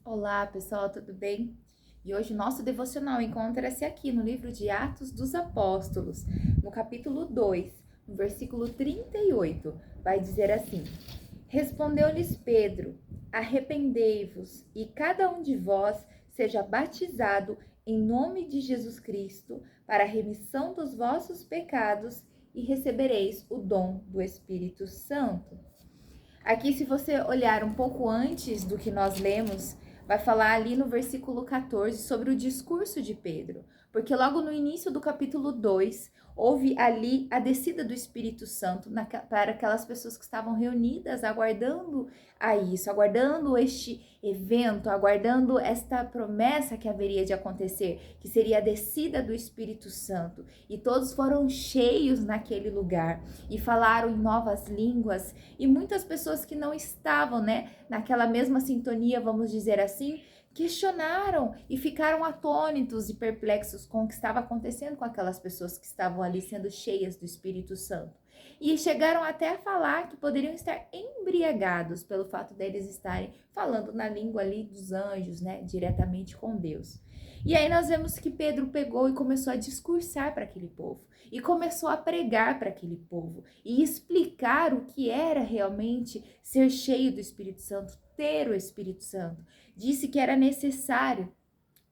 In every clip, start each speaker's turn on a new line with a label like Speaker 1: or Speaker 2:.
Speaker 1: Olá, pessoal, tudo bem? E hoje o nosso devocional encontra-se aqui no livro de Atos dos Apóstolos, no capítulo 2, no versículo 38. Vai dizer assim: Respondeu-lhes Pedro: Arrependei-vos e cada um de vós seja batizado em nome de Jesus Cristo para a remissão dos vossos pecados e recebereis o dom do Espírito Santo. Aqui, se você olhar um pouco antes do que nós lemos, vai falar ali no versículo 14 sobre o discurso de Pedro. Porque logo no início do capítulo 2, houve ali a descida do Espírito Santo para aquelas pessoas que estavam reunidas, aguardando aguardando este evento, aguardando esta promessa que haveria de acontecer, que seria a descida do Espírito Santo. E todos foram cheios naquele lugar e falaram em novas línguas. E muitas pessoas que não estavam, naquela mesma sintonia, vamos dizer assim, questionaram e ficaram atônitos e perplexos com o que estava acontecendo com aquelas pessoas que estavam ali sendo cheias do Espírito Santo. E chegaram até a falar que poderiam estar embriagados pelo fato deles estarem falando na língua ali dos anjos, diretamente com Deus. E aí nós vemos que Pedro pegou e começou a discursar para aquele povo. E começou a pregar para aquele povo. E explicar o que era realmente ser cheio do Espírito Santo, ter o Espírito Santo. Disse que era necessário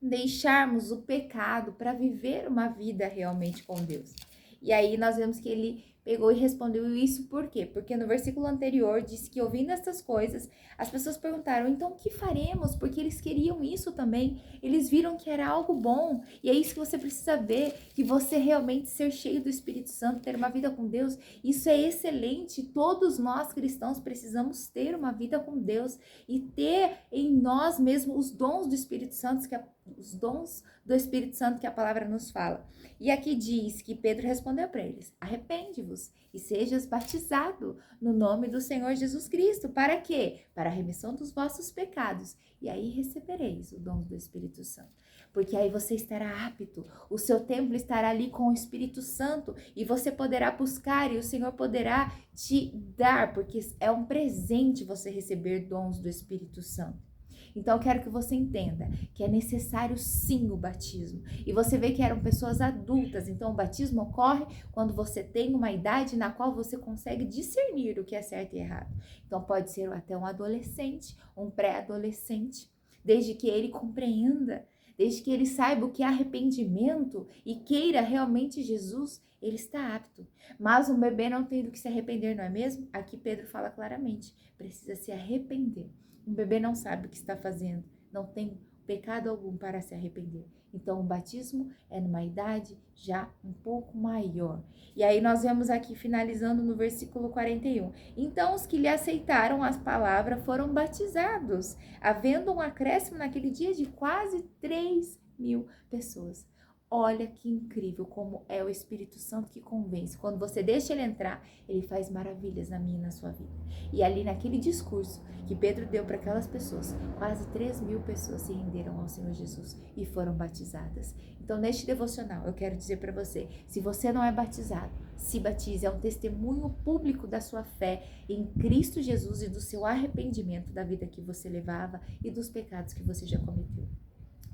Speaker 1: deixarmos o pecado para viver uma vida realmente com Deus. E aí nós vemos que ele pegou e respondeu isso por quê? Porque no versículo anterior disse que ouvindo essas coisas, as pessoas perguntaram, então o que faremos? Porque eles queriam isso também, eles viram que era algo bom, e é isso que você precisa ver, que você realmente ser cheio do Espírito Santo, ter uma vida com Deus, isso é excelente, todos nós cristãos precisamos ter uma vida com Deus, e ter em nós mesmos os dons do Espírito Santo, os dons do Espírito Santo que a palavra nos fala. E aqui diz que Pedro respondeu para eles: arrepende-vos e sejas batizado no nome do Senhor Jesus Cristo. Para quê? Para a remissão dos vossos pecados. E aí recebereis o dom do Espírito Santo. Porque aí você estará apto, o seu templo estará ali com o Espírito Santo e você poderá buscar e o Senhor poderá te dar, porque é um presente você receber dons do Espírito Santo. Então, eu quero que você entenda que é necessário sim o batismo. E você vê que eram pessoas adultas, então o batismo ocorre quando você tem uma idade na qual você consegue discernir o que é certo e errado. Então, pode ser até um adolescente, um pré-adolescente, desde que ele compreenda, desde que ele saiba o que é arrependimento e queira realmente Jesus, ele está apto. Mas um bebê não tem do que se arrepender, não é mesmo? Aqui Pedro fala claramente, precisa se arrepender. Um bebê não sabe o que está fazendo, não tem pecado algum para se arrepender. Então, o batismo é numa idade já um pouco maior. E aí nós vemos aqui, finalizando no versículo 41. Então, os que lhe aceitaram as palavras foram batizados, havendo um acréscimo naquele dia de quase 3.000 pessoas. Olha que incrível como é o Espírito Santo que convence. Quando você deixa ele entrar, ele faz maravilhas na minha e na sua vida. E ali naquele discurso que Pedro deu para aquelas pessoas, quase 3.000 pessoas se renderam ao Senhor Jesus e foram batizadas. Então, neste devocional, eu quero dizer para você, se você não é batizado, se batize, é um testemunho público da sua fé em Cristo Jesus e do seu arrependimento da vida que você levava e dos pecados que você já cometeu.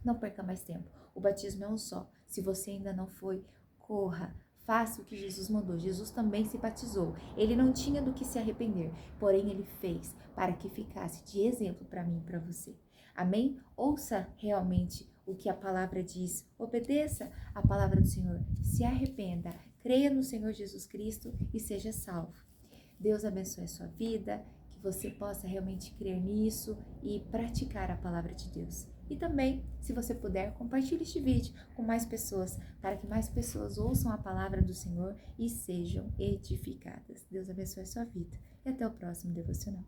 Speaker 1: Não perca mais tempo. O batismo é um só. Se você ainda não foi, corra. Faça o que Jesus mandou. Jesus também se batizou. Ele não tinha do que se arrepender, porém ele fez para que ficasse de exemplo para mim e para você. Amém? Ouça realmente o que a palavra diz. Obedeça a palavra do Senhor. Se arrependa. Creia no Senhor Jesus Cristo e seja salvo. Deus abençoe a sua vida, que você possa realmente crer nisso e praticar a palavra de Deus. E também, se você puder, compartilhe este vídeo com mais pessoas, para que mais pessoas ouçam a palavra do Senhor e sejam edificadas. Deus abençoe a sua vida. E até o próximo devocional.